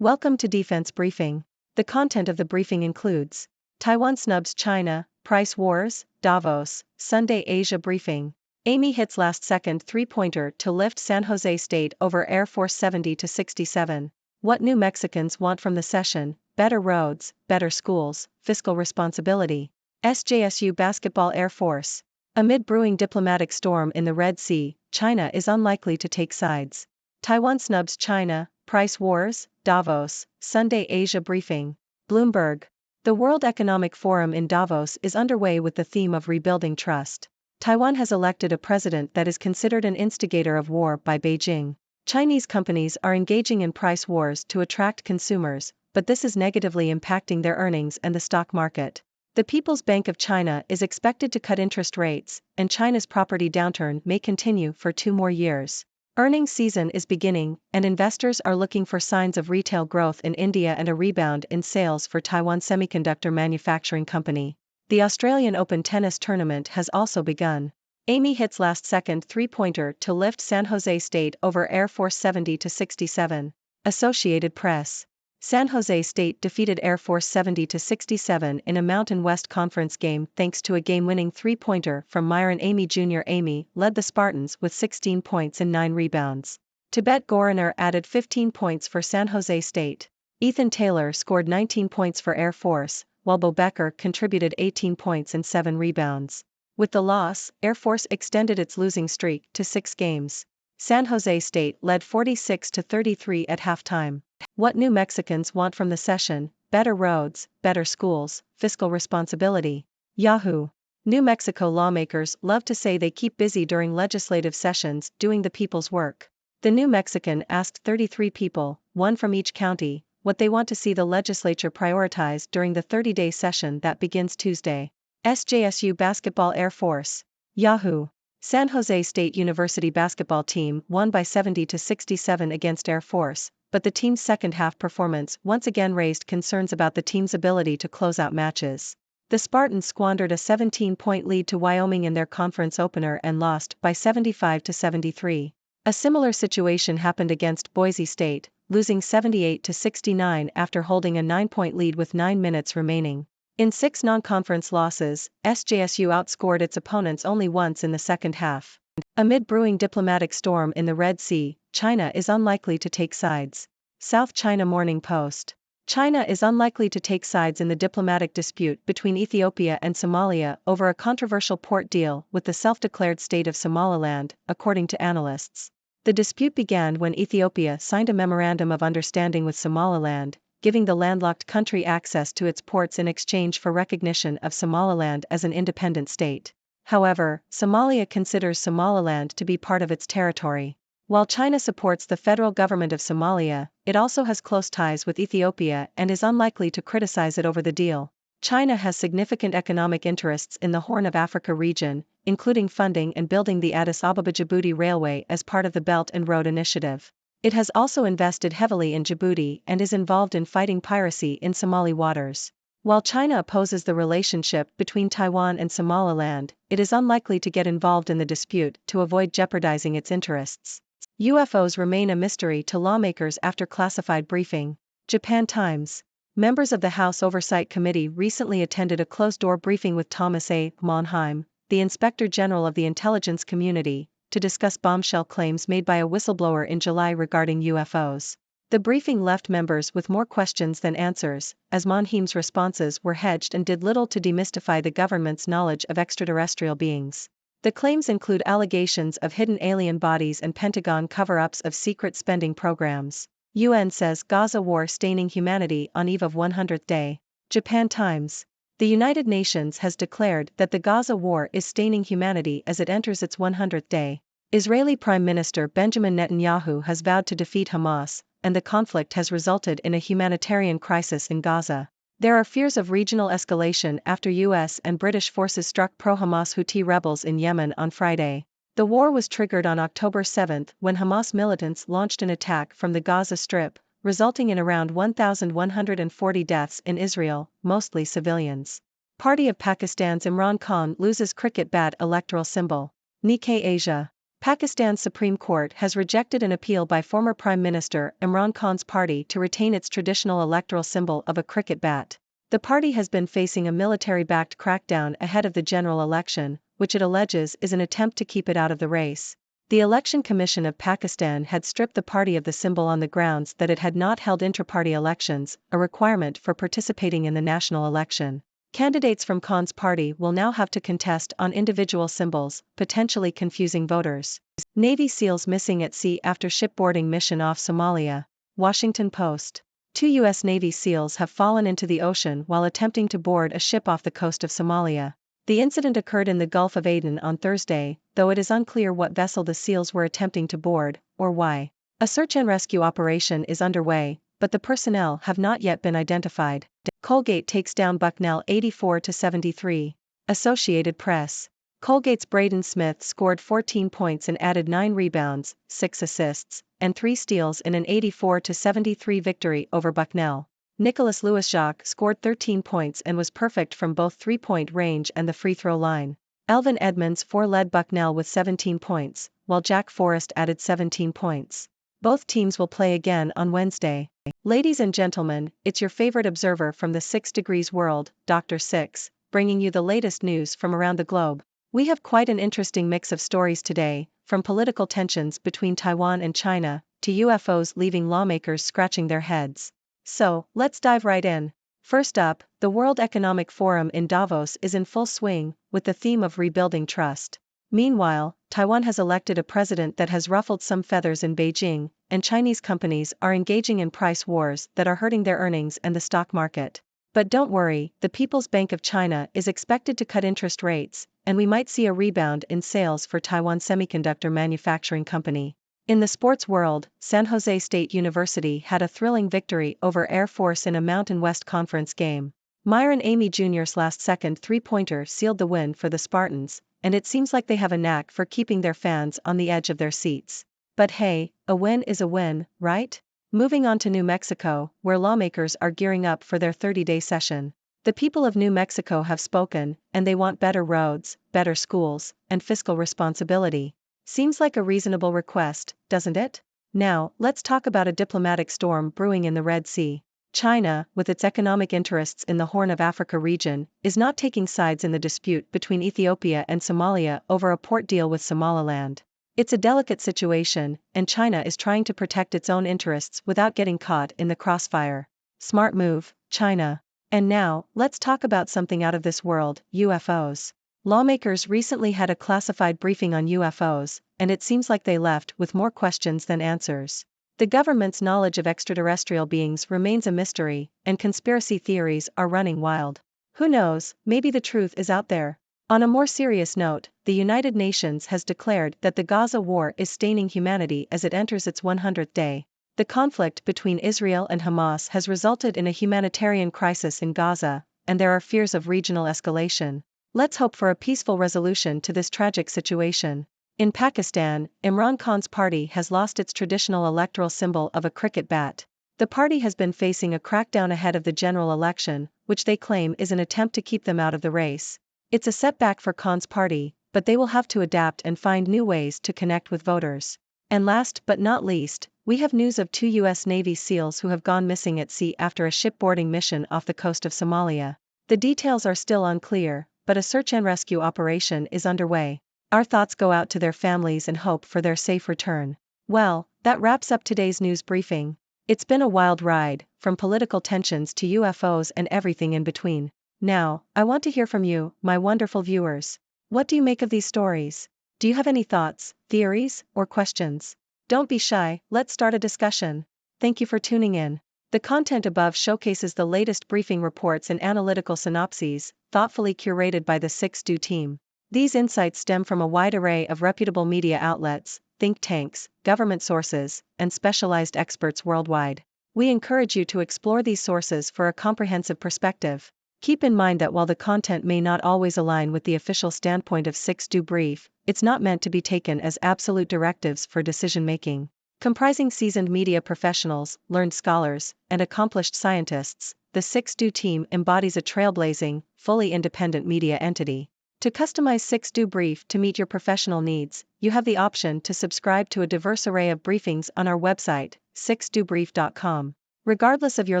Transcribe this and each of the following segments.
Welcome to Defense Briefing. The content of the briefing includes Taiwan Snubs China, Price Wars, Davos, Sunday Asia Briefing. Amey hits last-second three-pointer to lift San Jose State over Air Force 70-67. What New Mexicans want from the session: better roads, better schools, fiscal responsibility. SJSU Basketball Air Force. Amid brewing diplomatic storm in the Red Sea, China is unlikely to take sides. Taiwan Snubs China, Price Wars, Davos, Sunday Asia Briefing. Bloomberg. The World Economic Forum in Davos is underway with the theme of rebuilding trust. Taiwan has elected a president that is considered an instigator of war by Beijing. Chinese companies are engaging in price wars to attract consumers, but this is negatively impacting their earnings and the stock market. The People's Bank of China is expected to cut interest rates, and China's property downturn may continue for 2 more years. Earnings season is beginning, and investors are looking for signs of retail growth in India and a rebound in sales for Taiwan Semiconductor Manufacturing Company. The Australian Open tennis tournament has also begun. Amey hits last-second three-pointer to lift San Jose State over Air Force 70-67. Associated Press. San Jose State defeated Air Force 70-67 in a Mountain West Conference game thanks to a game-winning three-pointer from Myron Amey Jr. Amey led the Spartans with 16 points and 9 rebounds. Tibet Goriner added 15 points for San Jose State. Ethan Taylor scored 19 points for Air Force, while Bo Becker contributed 18 points and 7 rebounds. With the loss, Air Force extended its losing streak to 6 games. San Jose State led 46-33 at halftime. What New Mexicans want from the session: better roads, better schools, fiscal responsibility. Yahoo! New Mexico lawmakers love to say they keep busy during legislative sessions doing the people's work. The New Mexican asked 33 people, one from each county, what they want to see the legislature prioritize during the 30-day session that begins Tuesday. SJSU Basketball Air Force. Yahoo! San Jose State University basketball team won by 70-67 against Air Force, but the team's second-half performance once again raised concerns about the team's ability to close out matches. The Spartans squandered a 17-point lead to Wyoming in their conference opener and lost by 75-73. A similar situation happened against Boise State, losing 78-69 after holding a 9-point lead with 9 minutes remaining. In 6 non-conference losses, SJSU outscored its opponents only once in the second half. Amid brewing diplomatic storm in the Red Sea, China is unlikely to take sides. South China Morning Post. China is unlikely to take sides in the diplomatic dispute between Ethiopia and Somalia over a controversial port deal with the self-declared state of Somaliland, according to analysts. The dispute began when Ethiopia signed a memorandum of understanding with Somaliland, giving the landlocked country access to its ports in exchange for recognition of Somaliland as an independent state. However, Somalia considers Somaliland to be part of its territory. While China supports the federal government of Somalia, it also has close ties with Ethiopia and is unlikely to criticize it over the deal. China has significant economic interests in the Horn of Africa region, including funding and building the Addis Ababa-Djibouti Railway as part of the Belt and Road Initiative. It has also invested heavily in Djibouti and is involved in fighting piracy in Somali waters. While China opposes the relationship between Taiwan and Somaliland, it is unlikely to get involved in the dispute to avoid jeopardizing its interests. UFOs remain a mystery to lawmakers after classified briefing. Japan Times. Members of the House Oversight Committee recently attended a closed-door briefing with Thomas A. Monheim, the Inspector General of the Intelligence Community, to discuss bombshell claims made by a whistleblower in July regarding UFOs. The briefing left members with more questions than answers, as Monheim's responses were hedged and did little to demystify the government's knowledge of extraterrestrial beings. The claims include allegations of hidden alien bodies and Pentagon cover-ups of secret spending programs. UN says Gaza war staining humanity on eve of 100th day. Japan Times. The United Nations has declared that the Gaza war is staining humanity as it enters its 100th day. Israeli Prime Minister Benjamin Netanyahu has vowed to defeat Hamas, and the conflict has resulted in a humanitarian crisis in Gaza. There are fears of regional escalation after US and British forces struck pro-Hamas Houthi rebels in Yemen on Friday. The war was triggered on October 7 when Hamas militants launched an attack from the Gaza Strip, resulting in around 1,140 deaths in Israel, mostly civilians. Party of Pakistan's Imran Khan loses cricket bat electoral symbol. Nikkei Asia. Pakistan's Supreme Court has rejected an appeal by former Prime Minister Imran Khan's party to retain its traditional electoral symbol of a cricket bat. The party has been facing a military-backed crackdown ahead of the general election, which it alleges is an attempt to keep it out of the race. The Election Commission of Pakistan had stripped the party of the symbol on the grounds that it had not held intra-party elections, a requirement for participating in the national election. Candidates from Khan's party will now have to contest on individual symbols, potentially confusing voters. Navy SEALs missing at sea after shipboarding mission off Somalia. Washington Post. 2 U.S. Navy SEALs have fallen into the ocean while attempting to board a ship off the coast of Somalia. The incident occurred in the Gulf of Aden on Thursday, though it is unclear what vessel the SEALs were attempting to board, or why. A search and rescue operation is underway, but the personnel have not yet been identified. Colgate takes down Bucknell 84-73. Associated Press. Colgate's Braden Smith scored 14 points and added 9 rebounds, 6 assists, and 3 steals in an 84-73 victory over Bucknell. Nicholas Lewis-Jacques scored 13 points and was perfect from both three-point range and the free throw line. Elvin Edmonds led Bucknell with 17 points, while Jack Forrest added 17 points. Both teams will play again on Wednesday. Ladies and gentlemen, it's your favorite observer from the 6 Degrees World, Dr. Six, bringing you the latest news from around the globe. We have quite an interesting mix of stories today, from political tensions between Taiwan and China, to UFOs leaving lawmakers scratching their heads. So, let's dive right in. First up, the World Economic Forum in Davos is in full swing, with the theme of rebuilding trust. Meanwhile, Taiwan has elected a president that has ruffled some feathers in Beijing, and Chinese companies are engaging in price wars that are hurting their earnings and the stock market. But don't worry, the People's Bank of China is expected to cut interest rates, and we might see a rebound in sales for Taiwan Semiconductor Manufacturing Company. In the sports world, San Jose State University had a thrilling victory over Air Force in a Mountain West Conference game. Myron Amey Jr.'s last-second three-pointer sealed the win for the Spartans, and it seems like they have a knack for keeping their fans on the edge of their seats. But hey, a win is a win, right? Moving on to New Mexico, where lawmakers are gearing up for their 30-day session. The people of New Mexico have spoken, and they want better roads, better schools, and fiscal responsibility. Seems like a reasonable request, doesn't it? Now, let's talk about a diplomatic storm brewing in the Red Sea. China, with its economic interests in the Horn of Africa region, is not taking sides in the dispute between Ethiopia and Somalia over a port deal with Somaliland. It's a delicate situation, and China is trying to protect its own interests without getting caught in the crossfire. Smart move, China. And now, let's talk about something out of this world, UFOs. Lawmakers recently had a classified briefing on UFOs, and it seems like they left with more questions than answers. The government's knowledge of extraterrestrial beings remains a mystery, and conspiracy theories are running wild. Who knows, maybe the truth is out there. On a more serious note, the United Nations has declared that the Gaza war is staining humanity as it enters its 100th day. The conflict between Israel and Hamas has resulted in a humanitarian crisis in Gaza, and there are fears of regional escalation. Let's hope for a peaceful resolution to this tragic situation. In Pakistan, Imran Khan's party has lost its traditional electoral symbol of a cricket bat. The party has been facing a crackdown ahead of the general election, which they claim is an attempt to keep them out of the race. It's a setback for Khan's party, but they will have to adapt and find new ways to connect with voters. And last but not least, we have news of 2 U.S. Navy SEALs who have gone missing at sea after a shipboarding mission off the coast of Somalia. The details are still unclear, but a search and rescue operation is underway. Our thoughts go out to their families and hope for their safe return. Well, that wraps up today's news briefing. It's been a wild ride, from political tensions to UFOs and everything in between. Now, I want to hear from you, my wonderful viewers. What do you make of these stories? Do you have any thoughts, theories, or questions? Don't be shy, let's start a discussion. Thank you for tuning in. The content above showcases the latest briefing reports and analytical synopses, thoughtfully curated by the 6Do team. These insights stem from a wide array of reputable media outlets, think tanks, government sources, and specialized experts worldwide. We encourage you to explore these sources for a comprehensive perspective. Keep in mind that while the content may not always align with the official standpoint of 6Do Brief, it's not meant to be taken as absolute directives for decision-making. Comprising seasoned media professionals, learned scholars, and accomplished scientists, the 6Do team embodies a trailblazing, fully independent media entity. To customize 6Do Brief to meet your professional needs, you have the option to subscribe to a diverse array of briefings on our website, 6dobrief.com. Regardless of your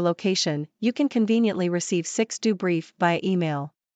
location, you can conveniently receive 6Do Brief via email.